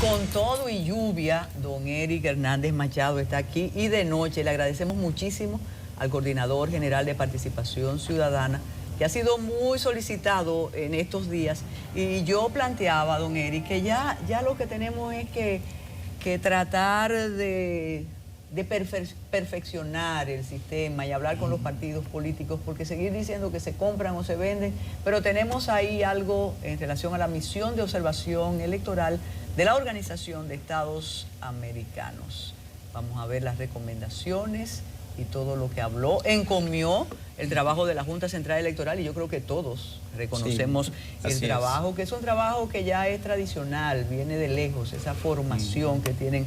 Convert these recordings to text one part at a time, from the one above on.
Con todo y lluvia, don Eric Hernández Machado está aquí y de noche le agradecemos muchísimo al Coordinador General de Participación Ciudadana, que ha sido muy solicitado en estos días. Y yo planteaba, don Eric, que ya lo que tenemos es que tratar de perfeccionar el sistema y hablar con los partidos políticos, porque seguir diciendo que se compran o se venden, pero tenemos ahí algo en relación a la misión de observación electoral de la Organización de Estados Americanos. Vamos a ver las recomendaciones y todo lo que habló. Encomió el trabajo de la Junta Central Electoral y yo creo que todos reconocemos el trabajo, que es un trabajo que ya es tradicional, viene de lejos, esa formación que tienen.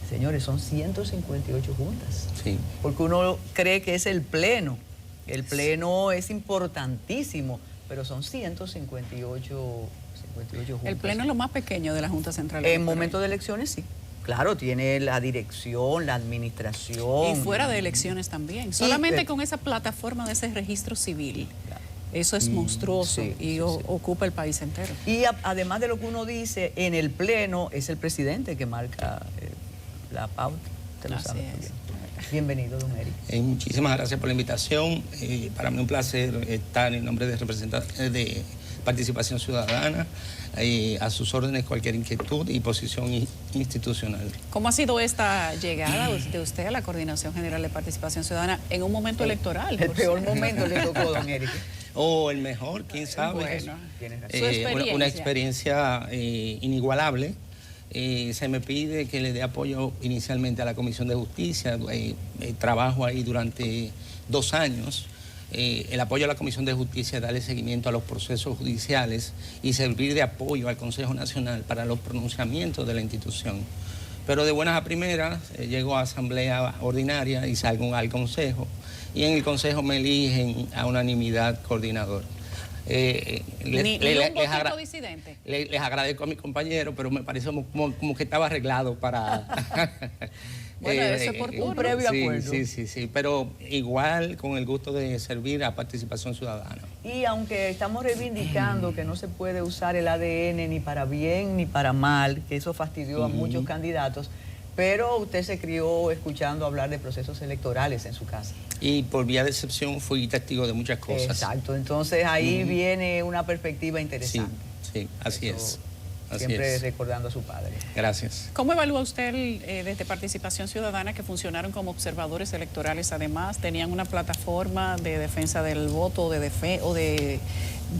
Señores, son 158 juntas. Sí. Porque uno cree que es el pleno. El pleno es importantísimo, pero son 158 juntas. El pleno es lo más pequeño de la Junta Central Electoral. En momentos de elecciones, sí. Claro, tiene la dirección, la administración. Y fuera de elecciones también. Solamente con esa plataforma de ese registro civil. Claro. Eso es monstruoso y ocupa el país entero. Y además de lo que uno dice, en el pleno es el presidente que marca la pauta. Usted lo sabe muy bien. Bienvenido, don Eric. Muchísimas gracias por la invitación. Para mí un placer estar en nombre de de Participación Ciudadana, a sus órdenes cualquier inquietud y posición institucional. ¿Cómo ha sido esta llegada de usted a la Coordinación General de Participación Ciudadana en un momento electoral? El peor momento le tocó, don Eric. O el mejor, quién sabe. Bueno, una experiencia inigualable. Se me pide que le dé apoyo inicialmente a la Comisión de Justicia. Trabajo ahí durante 2 años. El apoyo a la Comisión de Justicia es darle seguimiento a los procesos judiciales y servir de apoyo al Consejo Nacional para los pronunciamientos de la institución. Pero de buenas a primeras llego a asamblea ordinaria y salgo al Consejo. Y en el Consejo me eligen a unanimidad coordinador. ¿Un votito disidente? Les agradezco a mis compañeros, pero me pareció como que estaba arreglado para... Bueno, eso es por un previo acuerdo. Sí, pero igual con el gusto de servir a Participación Ciudadana. Y aunque estamos reivindicando que no se puede usar el ADN ni para bien ni para mal, que eso fastidió a muchos candidatos, pero usted se crió escuchando hablar de procesos electorales en su casa. Y por vía de excepción fui testigo de muchas cosas. Exacto, entonces ahí viene una perspectiva interesante. Sí, así es. Siempre recordando a su padre. Gracias. ¿Cómo evalúa usted desde Participación Ciudadana que funcionaron como observadores electorales? Además, tenían una plataforma de defensa del voto o de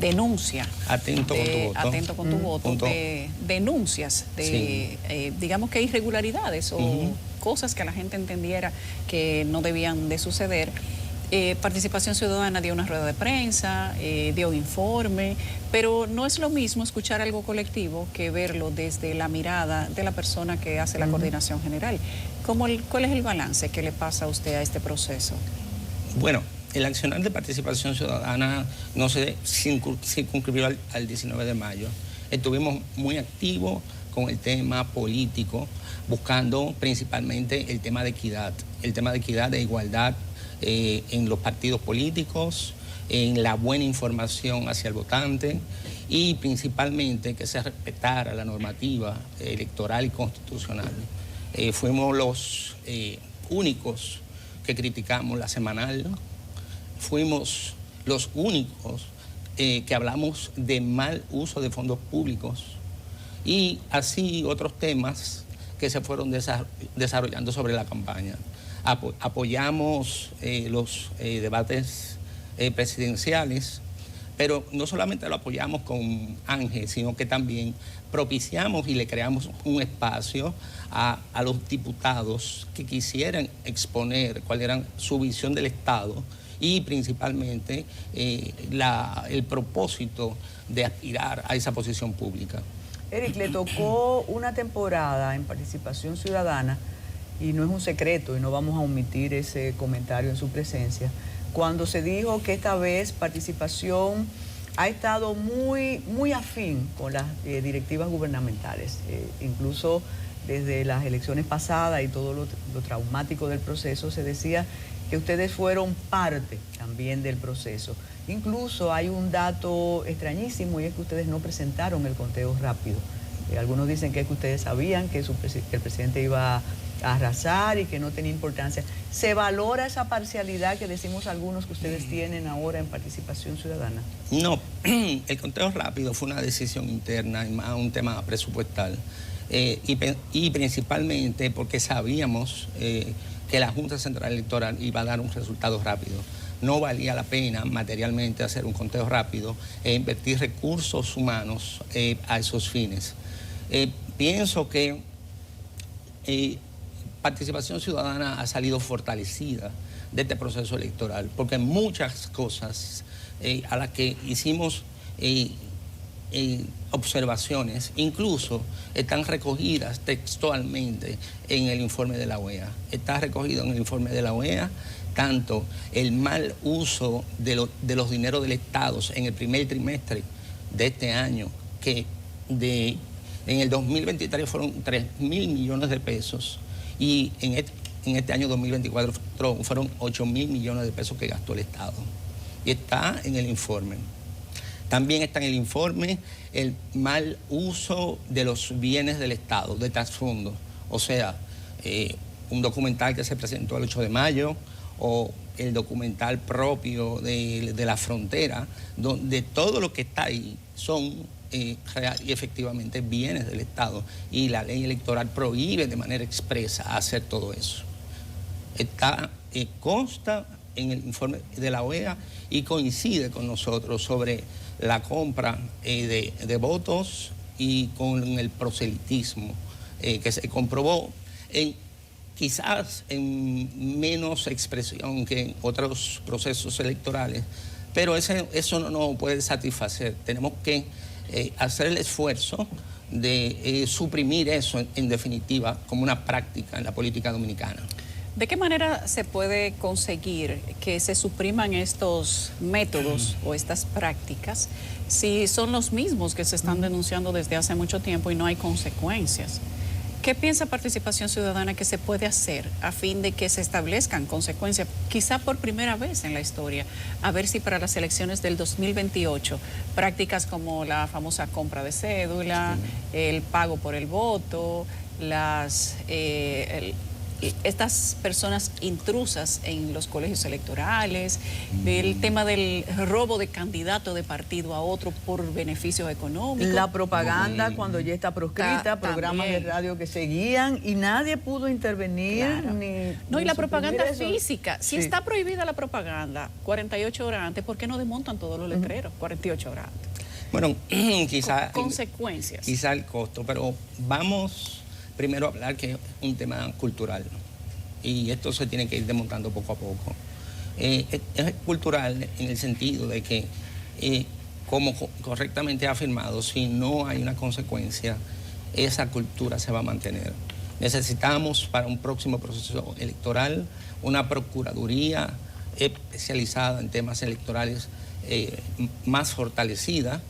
denuncia. Atento con tu voto. Atento con tu voto. De denuncias, digamos que irregularidades o cosas que la gente entendiera que no debían de suceder. Participación Ciudadana dio una rueda de prensa, dio un informe, pero no es lo mismo escuchar algo colectivo que verlo desde la mirada de la persona que hace la coordinación general. ¿Cuál es el balance que le pasa a usted a este proceso? Bueno, el accionar de Participación Ciudadana no se circunscribió al 19 de mayo. Estuvimos muy activos con el tema político, buscando principalmente el tema de equidad, de igualdad, en los partidos políticos, en la buena información hacia el votante y principalmente que se respetara la normativa electoral y constitucional. Fuimos los únicos que criticamos la semanal, fuimos los únicos que hablamos de mal uso de fondos públicos y así otros temas que se fueron desarrollando sobre la campaña. Apoyamos los debates presidenciales, pero no solamente lo apoyamos con Ángel, sino que también propiciamos y le creamos un espacio a los diputados que quisieran exponer cuál era su visión del Estado y principalmente el propósito de aspirar a esa posición pública. Eric, le tocó una temporada en Participación Ciudadana, y no es un secreto y no vamos a omitir ese comentario en su presencia, cuando se dijo que esta vez Participación ha estado muy afín con las directivas gubernamentales, incluso desde las elecciones pasadas y todo lo traumático del proceso, se decía que ustedes fueron parte también del proceso. Incluso hay un dato extrañísimo y es que ustedes no presentaron el conteo rápido Algunos dicen que es que ustedes sabían que el presidente iba a arrasar y que no tenía importancia. ¿Se valora esa parcialidad que decimos algunos que ustedes tienen ahora en Participación Ciudadana? No, el conteo rápido fue una decisión interna y más un tema presupuestal. Y principalmente porque sabíamos que la Junta Central Electoral iba a dar un resultado rápido. No valía la pena materialmente hacer un conteo rápido e invertir recursos humanos a esos fines. Pienso que Participación Ciudadana ha salido fortalecida de este proceso electoral, porque muchas cosas a las que hicimos observaciones, incluso están recogidas textualmente en el informe de la OEA. Está recogido en el informe de la OEA tanto el mal uso de los dineros del Estado en el primer trimestre de este año, que en el 2023 fueron 3.000 millones de pesos, y en este año 2024 fueron 8.000 millones de pesos que gastó el Estado. Y está en el informe. También está en el informe el mal uso de los bienes del Estado, de trasfondo. O sea, un documental que se presentó el 8 de mayo, o el documental propio de la frontera, donde todo lo que está ahí son real y efectivamente bienes del Estado, y la ley electoral prohíbe de manera expresa hacer todo eso. Consta en el informe de la OEA y coincide con nosotros sobre la compra de votos y con el proselitismo que se comprobó quizás en menos expresión que en otros procesos electorales, pero eso no nos puede satisfacer. Tenemos que hacer el esfuerzo de suprimir eso, en definitiva, como una práctica en la política dominicana. ¿De qué manera se puede conseguir que se supriman estos métodos o estas prácticas si son los mismos que se están denunciando desde hace mucho tiempo y no hay consecuencias? ¿Qué piensa Participación Ciudadana que se puede hacer a fin de que se establezcan consecuencias, quizá por primera vez en la historia, a ver si para las elecciones del 2028 prácticas como la famosa compra de cédula, el pago por el voto, estas personas intrusas en los colegios electorales, el tema del robo de candidato de partido a otro por beneficios económicos? La propaganda cuando ya está proscrita, programas de radio que seguían y nadie pudo intervenir. Claro. Y la propaganda física. Si está prohibida la propaganda 48 horas antes, ¿por qué no desmontan todos los letreros 48 horas antes? Bueno, quizá... Consecuencias. Quizá el costo, pero vamos primero a hablar que es un tema cultural, y esto se tiene que ir desmontando poco a poco. Es cultural en el sentido de que, como correctamente ha afirmado, si no hay una consecuencia, esa cultura se va a mantener. Necesitamos para un próximo proceso electoral una procuraduría especializada en temas electorales más fortalecida.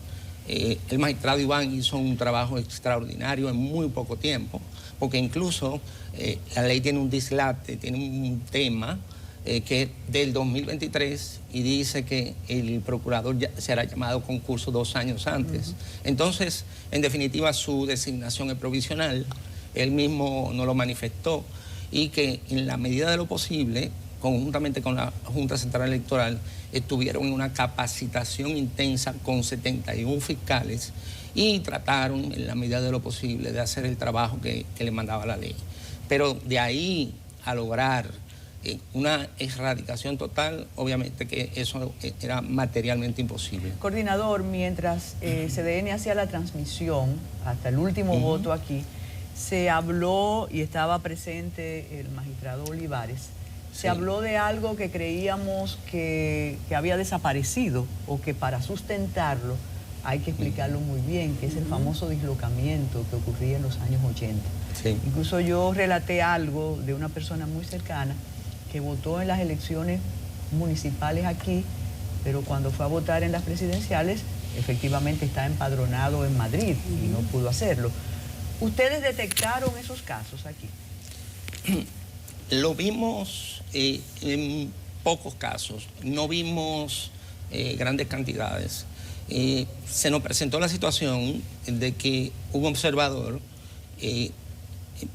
El magistrado Iván hizo un trabajo extraordinario en muy poco tiempo, porque incluso la ley tiene un dislate, tiene un tema que es del 2023 y dice que el procurador ya será llamado a concurso 2 años antes. Entonces, en definitiva, su designación es provisional, él mismo no lo manifestó, y que en la medida de lo posible, conjuntamente con la Junta Central Electoral, estuvieron en una capacitación intensa con 71 fiscales y trataron en la medida de lo posible de hacer el trabajo que le mandaba la ley. Pero de ahí a lograr una erradicación total, obviamente que eso era materialmente imposible. Coordinador, mientras CDN hacía la transmisión, hasta el último voto aquí, se habló, y estaba presente el magistrado Olivares, se habló de algo que creíamos que había desaparecido, o que para sustentarlo hay que explicarlo muy bien, que es el famoso dislocamiento que ocurría en los años 80. Sí. Incluso yo relaté algo de una persona muy cercana que votó en las elecciones municipales aquí, pero cuando fue a votar en las presidenciales, efectivamente está empadronado en Madrid y no pudo hacerlo. ¿Ustedes detectaron esos casos aquí? Lo vimos en pocos casos, no vimos grandes cantidades. se nos presentó la situación de que un observador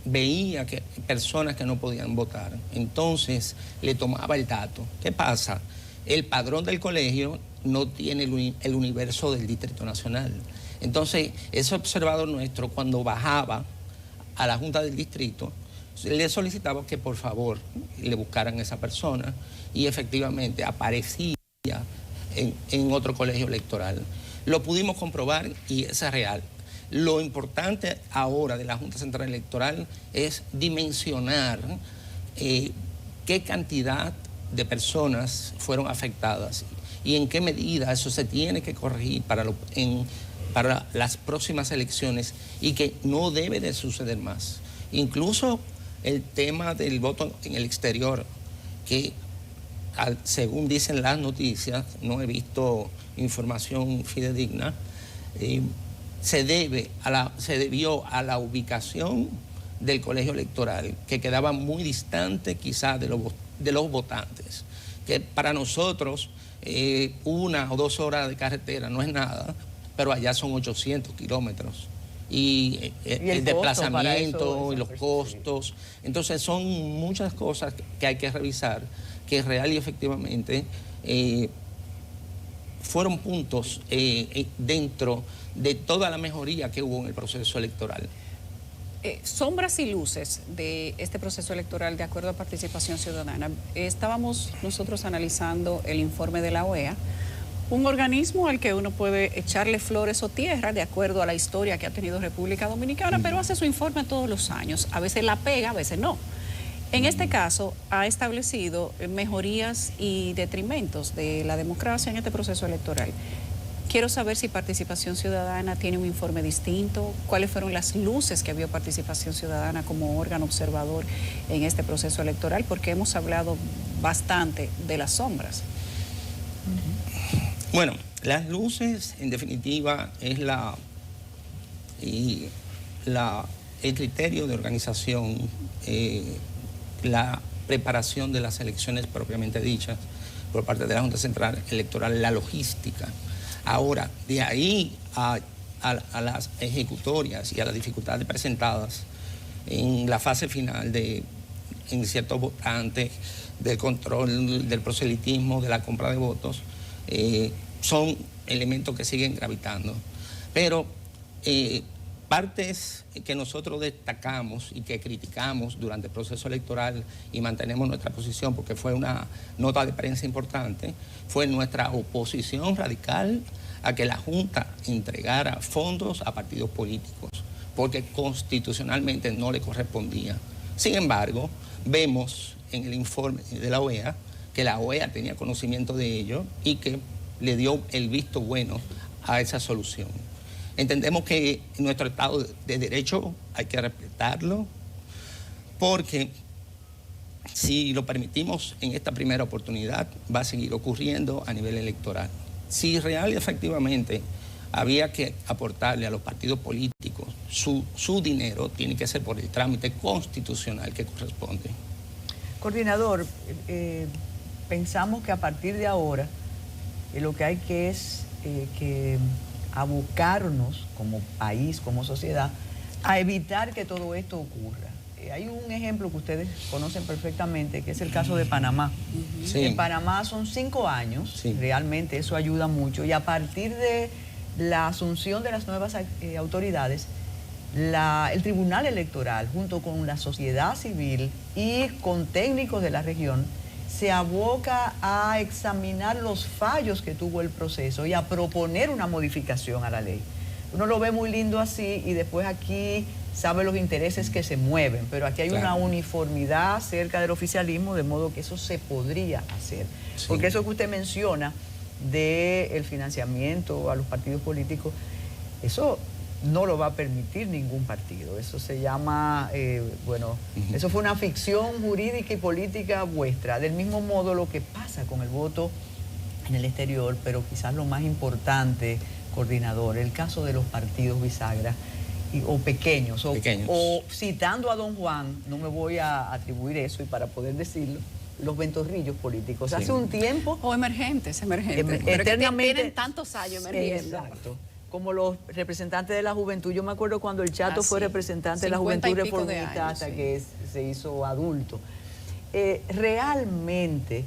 veía que personas que no podían votar, entonces le tomaba el dato. ¿Qué pasa? El padrón del colegio no tiene el universo del Distrito Nacional. Entonces, ese observador nuestro, cuando bajaba a la Junta del Distrito, le solicitaba que por favor le buscaran a esa persona y efectivamente aparecía en otro colegio electoral. Lo pudimos comprobar y es real. Lo importante ahora de la Junta Central Electoral es dimensionar qué cantidad de personas fueron afectadas y en qué medida eso se tiene que corregir para las próximas elecciones y que no debe de suceder más. Incluso el tema del voto en el exterior, que según dicen las noticias, no he visto información fidedigna, se debió a la ubicación del colegio electoral, que quedaba muy distante quizás de los votantes, que para nosotros 1 o 2 horas de carretera no es nada, pero allá son 800 kilómetros. Y el desplazamiento y los costos. Sí. Entonces son muchas cosas que hay que revisar, que real y efectivamente fueron puntos dentro de toda la mejoría que hubo en el proceso electoral. Sombras y luces de este proceso electoral de acuerdo a Participación Ciudadana. Estábamos nosotros analizando el informe de la OEA, un organismo al que uno puede echarle flores o tierra de acuerdo a la historia que ha tenido República Dominicana, pero hace su informe todos los años. A veces la pega, a veces no. En este caso, ha establecido mejorías y detrimentos de la democracia en este proceso electoral. Quiero saber si Participación Ciudadana tiene un informe distinto, cuáles fueron las luces que vio Participación Ciudadana como órgano observador en este proceso electoral, porque hemos hablado bastante de las sombras. Bueno, las luces, en definitiva, es el criterio de organización, la preparación de las elecciones propiamente dichas por parte de la Junta Central Electoral, la logística. Ahora, de ahí a las ejecutorias y a las dificultades presentadas en la fase final en ciertos votantes, del control, del proselitismo, de la compra de votos, son elementos que siguen gravitando. Pero partes que nosotros destacamos y que criticamos durante el proceso electoral y mantenemos nuestra posición porque fue una nota de prensa importante, fue nuestra oposición radical a que la Junta entregara fondos a partidos políticos, porque constitucionalmente no le correspondía. Sin embargo, vemos en el informe de la OEA que la OEA tenía conocimiento de ello y que le dio el visto bueno a esa solución. Entendemos que nuestro Estado de Derecho hay que respetarlo, porque si lo permitimos en esta primera oportunidad, va a seguir ocurriendo a nivel electoral. Si real y efectivamente había que aportarle a los partidos políticos su dinero, tiene que ser por el trámite constitucional que corresponde. Coordinador, pensamos que a partir de ahora lo que hay que es que abocarnos como país, como sociedad, a evitar que todo esto ocurra. Hay un ejemplo que ustedes conocen perfectamente, que es el caso de Panamá. Sí. En Panamá son 5 años, sí. Realmente eso ayuda mucho, y a partir de la asunción de las nuevas autoridades, el Tribunal Electoral, junto con la sociedad civil y con técnicos de la región, se aboca a examinar los fallos que tuvo el proceso y a proponer una modificación a la ley. Uno lo ve muy lindo así y después aquí sabe los intereses que se mueven, pero aquí hay una uniformidad cerca del oficialismo, de modo que eso se podría hacer. Sí. Porque eso que usted menciona del financiamiento a los partidos políticos, eso no lo va a permitir ningún partido. Eso se llama, eso fue una ficción jurídica y política vuestra. Del mismo modo lo que pasa con el voto en el exterior, pero quizás lo más importante, coordinador, el caso de los partidos bisagra o pequeños. O citando a don Juan, no me voy a atribuir eso y para poder decirlo, los ventorrillos políticos. Sí. Hace un tiempo... O emergentes, pero eternamente, que tienen tantos años emergiendo. Exacto. Como los representantes de la juventud. Yo me acuerdo cuando el Chato fue representante de la juventud reformista hasta que se hizo adulto. Realmente,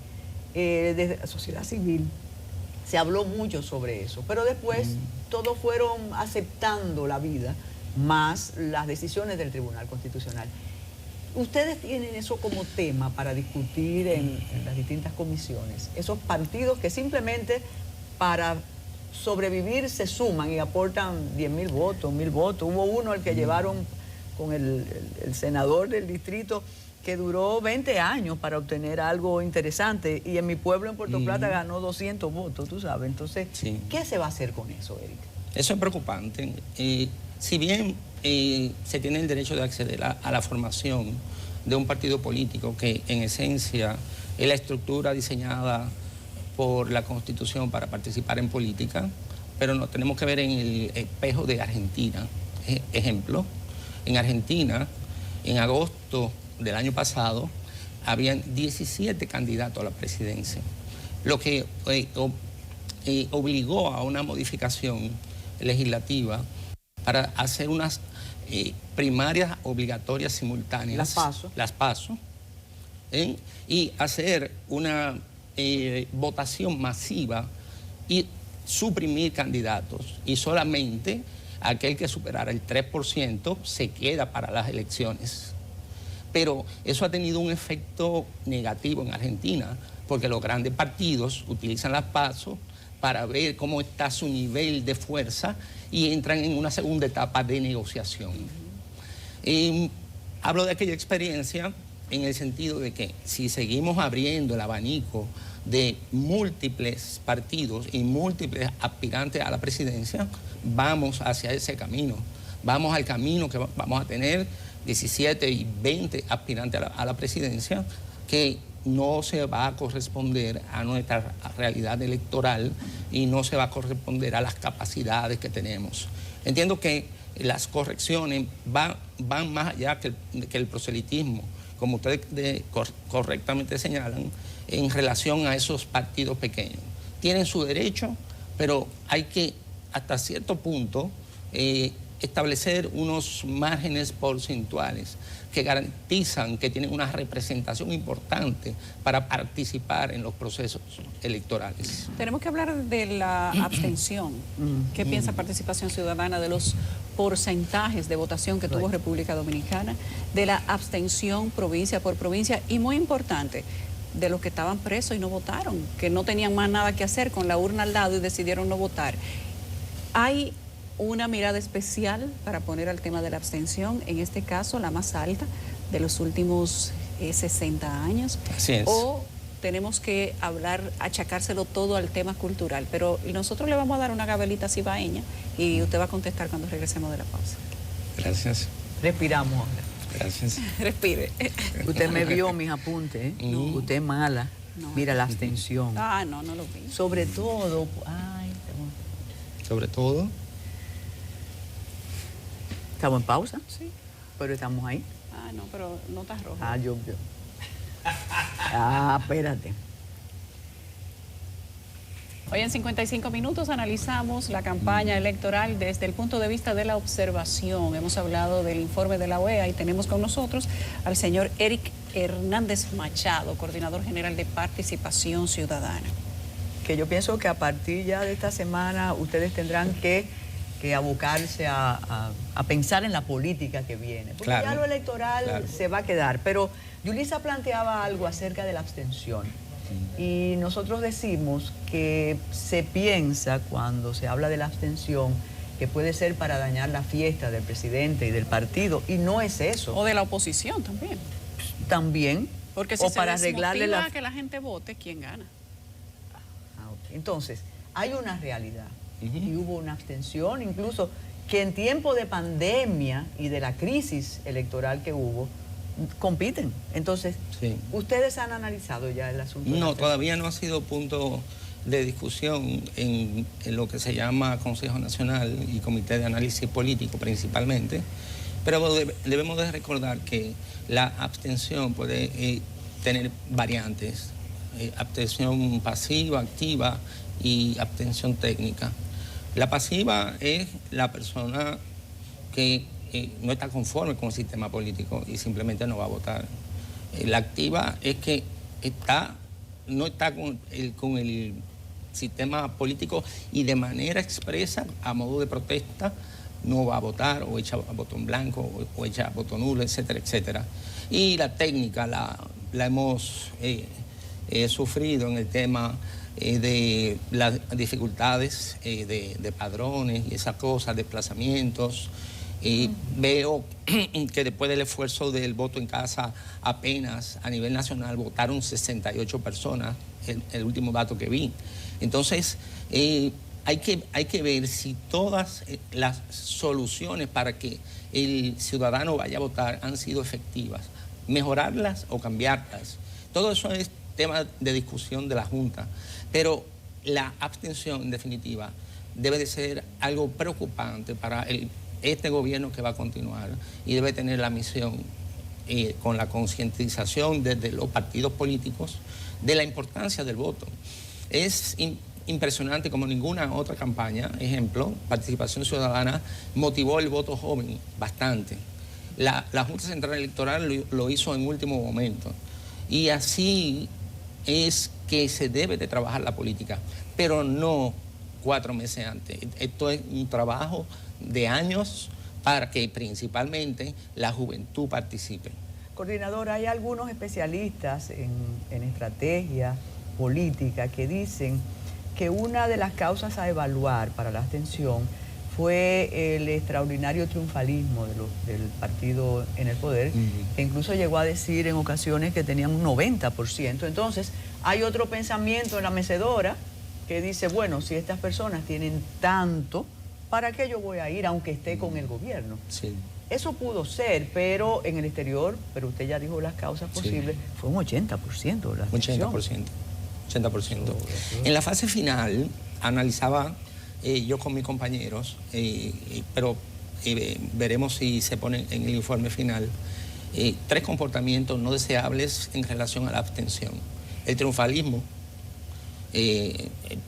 desde la sociedad civil se habló mucho sobre eso, pero después todos fueron aceptando la vida, más las decisiones del Tribunal Constitucional. Ustedes tienen eso como tema para discutir en las distintas comisiones, esos partidos que simplemente para sobrevivir se suman y aportan 10.000 votos, 1.000 votos. Hubo uno al que llevaron con el senador del distrito que duró 20 años para obtener algo interesante, y en mi pueblo, en Puerto Plata, ganó 200 votos, tú sabes. Entonces, ¿qué se va a hacer con eso, Eric? Eso es preocupante. Si bien se tiene el derecho de acceder a la formación de un partido político que en esencia es la estructura diseñada por la Constitución para participar en política, pero nos tenemos que ver en el espejo de Argentina. Ejemplo, en Argentina, en agosto del año pasado, habían 17 candidatos a la presidencia, lo que obligó a una modificación legislativa para hacer unas primarias obligatorias simultáneas. Las PASO. Y hacer una votación masiva y suprimir candidatos. Y solamente aquel que superara el 3% se queda para las elecciones. Pero eso ha tenido un efecto negativo en Argentina, porque los grandes partidos utilizan las PASO para ver cómo está su nivel de fuerza y entran en una segunda etapa de negociación. Hablo de aquella experiencia en el sentido de que si seguimos abriendo el abanico de múltiples partidos y múltiples aspirantes a la presidencia, vamos hacia ese camino. Vamos al camino que vamos a tener 17 y 20 aspirantes a la presidencia, que no se va a corresponder a nuestra realidad electoral y no se va a corresponder a las capacidades que tenemos. Entiendo que las correcciones van más allá que el proselitismo, como ustedes correctamente señalan, en relación a esos partidos pequeños. Tienen su derecho, pero hay que, hasta cierto punto, establecer unos márgenes porcentuales que garantizan que tienen una representación importante para participar en los procesos electorales. Tenemos que hablar de la abstención. ¿Qué piensa Participación Ciudadana de los porcentajes de votación que tuvo República Dominicana, de la abstención provincia por provincia y, muy importante, de los que estaban presos y no votaron, que no tenían más nada que hacer con la urna al lado y decidieron no votar? Hay una mirada especial para poner al tema de la abstención, en este caso la más alta de los últimos 60 años. Así es. O tenemos que achacárselo todo al tema cultural. Pero nosotros le vamos a dar una gabelita cibaeña y usted va a contestar cuando regresemos de la pausa. Gracias. Respiramos ahora. Gracias. Respire. Usted me vio mis apuntes, ¿eh? No. Usted es mala. No. Mira la abstención. No lo vi. Sobre todo, Sobre todo, ¿estamos en pausa? Sí. Pero estamos ahí. No, pero no estás rojo. Espérate. Hoy en 55 minutos analizamos la campaña electoral desde el punto de vista de la observación. Hemos hablado del informe de la OEA y tenemos con nosotros al señor Eric Hernández Machado, coordinador general de Participación Ciudadana. Que yo pienso que a partir ya de esta semana ustedes tendrán que abocarse a pensar en la política que viene. Porque ya lo electoral se va a quedar. Pero Yulisa planteaba algo acerca de la abstención. Y nosotros decimos que se piensa, cuando se habla de la abstención, que puede ser para dañar la fiesta del presidente y del partido, y no es eso. O de la oposición también. También. Porque si o se para arreglarle desmotiva a que la gente vote, ¿quién gana? Entonces, hay una realidad. Y hubo una abstención, incluso que en tiempo de pandemia y de la crisis electoral que hubo, compiten. Entonces, ¿ustedes han analizado ya el asunto? No, todavía no ha sido punto de discusión en lo que se llama Consejo Nacional y Comité de Análisis Político principalmente, pero debemos de recordar que la abstención puede tener variantes, abstención pasiva, activa y abstención técnica. La pasiva es la persona que no está conforme con el sistema político y simplemente no va a votar. La activa es que no está con el sistema político y de manera expresa, a modo de protesta, no va a votar o echa botón blanco o echa botón nulo, etcétera, etcétera. Y la técnica la hemos sufrido en el tema de las dificultades de padrones y esas cosas, desplazamientos. Veo que después del esfuerzo del voto en casa, apenas a nivel nacional votaron 68 personas, el último dato que vi. Entonces, hay que ver si todas las soluciones para que el ciudadano vaya a votar han sido efectivas, mejorarlas o cambiarlas. Todo eso es tema de discusión de la Junta, pero la abstención, en definitiva, debe de ser algo preocupante para este gobierno que va a continuar y debe tener la misión con la concientización desde los partidos políticos de la importancia del voto. Es impresionante como ninguna otra campaña, ejemplo, Participación Ciudadana motivó el voto joven bastante. La Junta Central Electoral lo hizo en último momento y así es que se debe de trabajar la política, pero no 4 meses antes. Esto es un trabajo de años para que principalmente la juventud participe. Coordinador, hay algunos especialistas en estrategia política que dicen que una de las causas a evaluar para la abstención fue el extraordinario triunfalismo del partido en el poder, que incluso llegó a decir en ocasiones que tenían un 90%. Entonces, hay otro pensamiento en la mecedora que dice, bueno, si estas personas tienen tanto, ¿para qué yo voy a ir aunque esté con el gobierno? Sí. Eso pudo ser, pero en el exterior, pero usted ya dijo las causas posibles, fue un 80% de la abstención. 80%. En la fase final, analizaba yo con mis compañeros, pero veremos si se pone en el informe final, 3 comportamientos no deseables en relación a la abstención. El triunfalismo,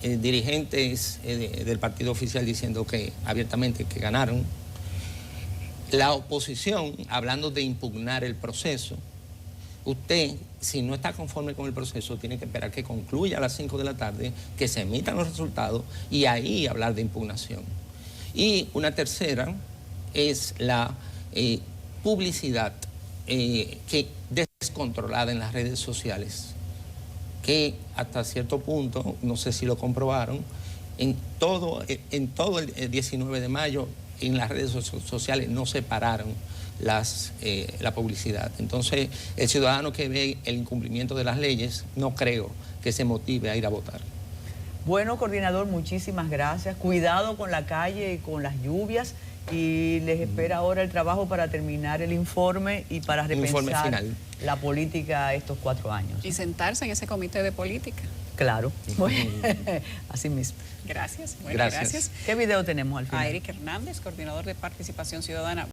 dirigentes del partido oficial diciendo que abiertamente que ganaron. La oposición, hablando de impugnar el proceso. Usted, si no está conforme con el proceso, tiene que esperar que concluya a las 5 de la tarde, que se emitan los resultados y ahí hablar de impugnación. Y una tercera es la publicidad que descontrolada en las redes sociales, que hasta cierto punto, no sé si lo comprobaron, en todo el 19 de mayo en las redes sociales no se pararon la publicidad. Entonces, el ciudadano que ve el incumplimiento de las leyes, no creo que se motive a ir a votar. Bueno, coordinador, muchísimas gracias. Cuidado con la calle y con las lluvias. Y les espera ahora el trabajo para terminar el informe y para repensar la política estos 4 años. Y sentarse en ese comité de política. Claro, así mismo. Gracias, gracias. ¿Qué video tenemos al final? A Eric Hernández, coordinador de Participación Ciudadana.